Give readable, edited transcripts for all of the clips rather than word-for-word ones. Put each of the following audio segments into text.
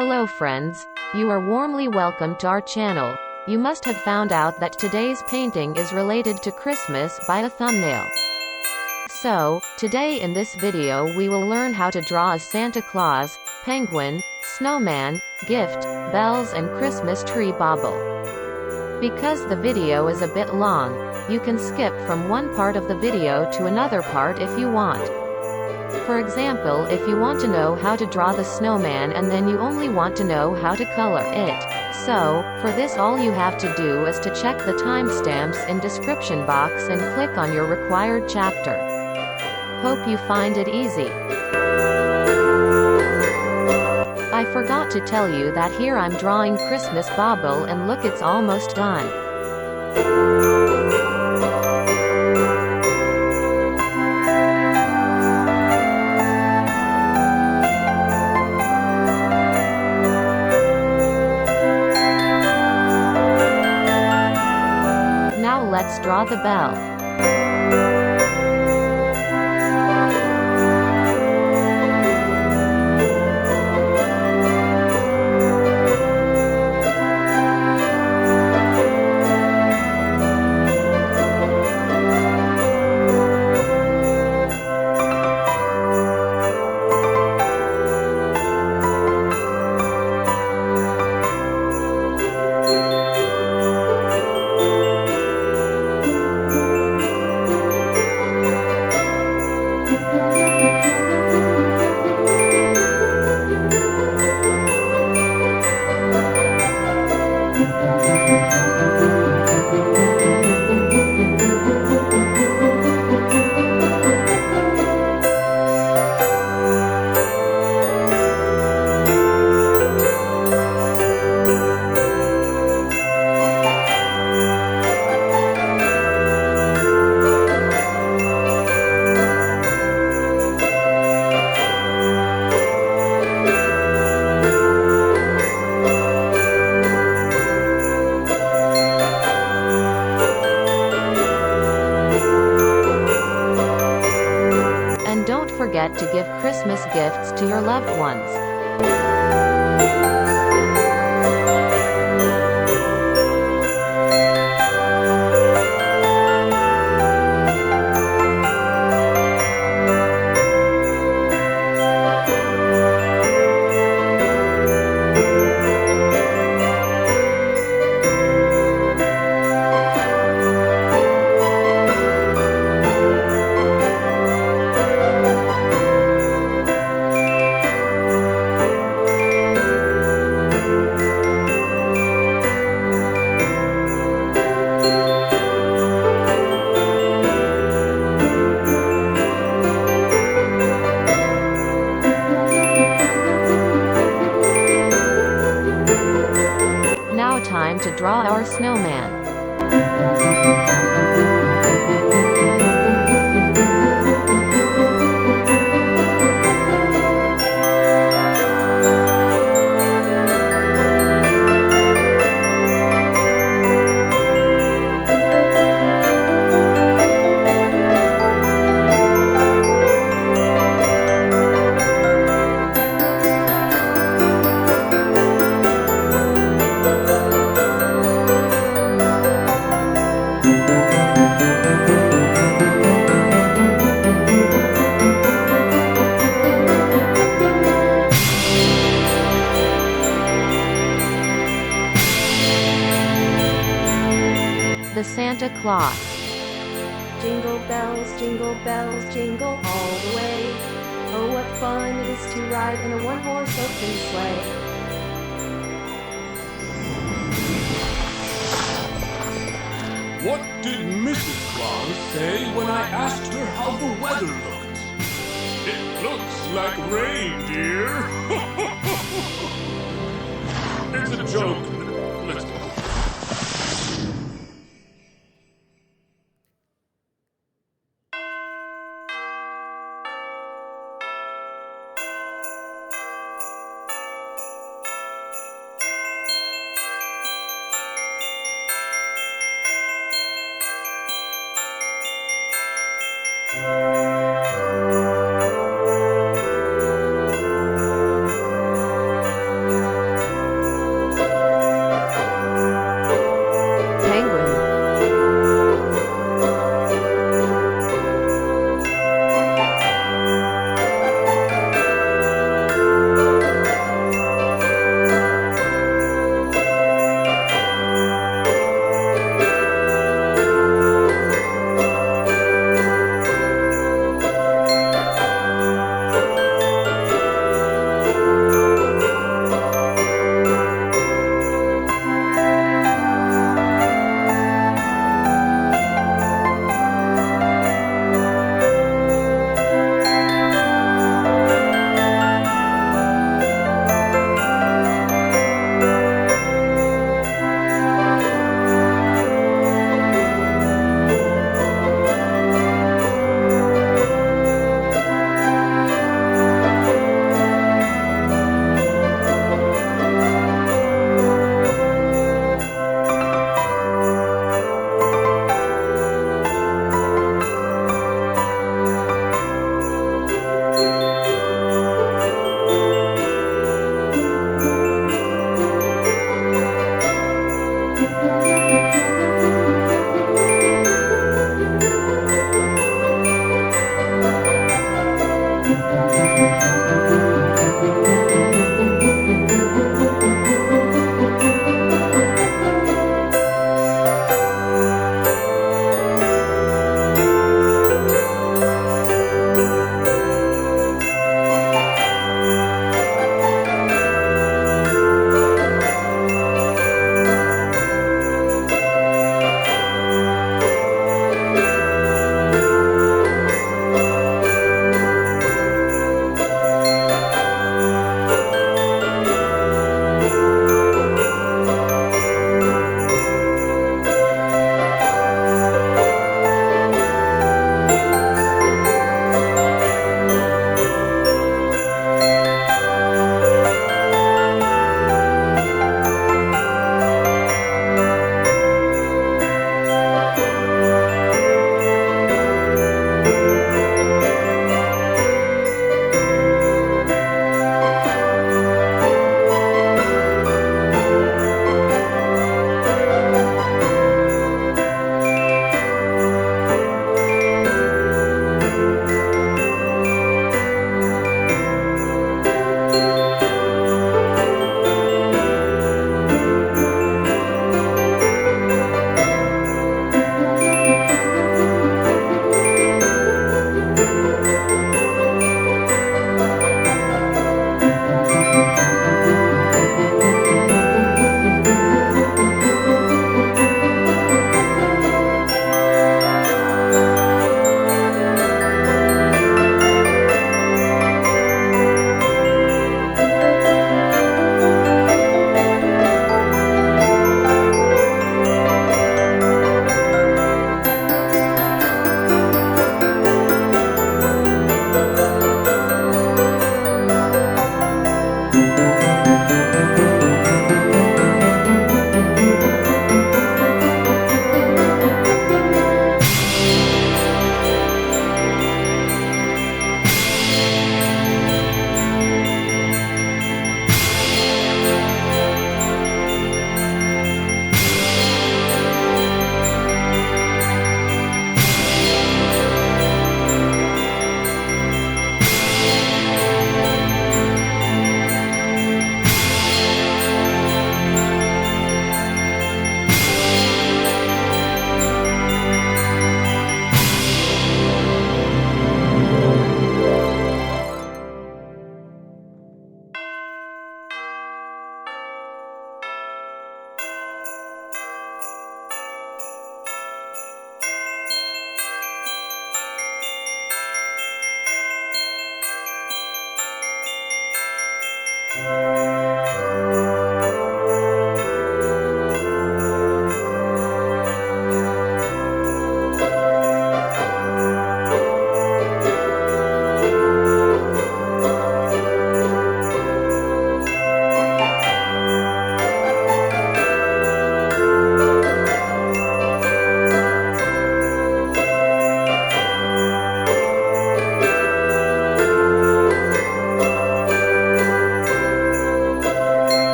Hello friends, you are warmly welcome to our channel. You must have found out that today's painting is related to Christmas by a thumbnail. So, today in this video we will learn how to draw a Santa Claus, penguin, snowman, gift, bells and Christmas tree bauble. Because the video is a bit long, you can skip from one part of the video to another part if you want. For example, if you want to know how to draw the snowman and then you only want to know how to color it. So, for this all you have to do is to check the timestamps in description box and click on your required chapter. Hope you find it easy. I forgot to tell you that here I'm drawing Christmas Bauble and look, it's almost done. Now let's draw the bell. Don't forget to give Christmas gifts to your loved ones. Now time to draw our snowman. The Santa Claus. Jingle bells, jingle all the way. Oh, what fun it is to ride in a one-horse open sleigh. What did Mrs. Claus say when I asked her how the weather looked? It looks like rain, dear. It's a joke. Let's go.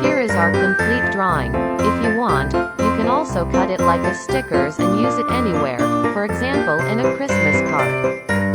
Here is our complete drawing. If you want, you can also cut it like a stickers and use it anywhere, for example in a Christmas card.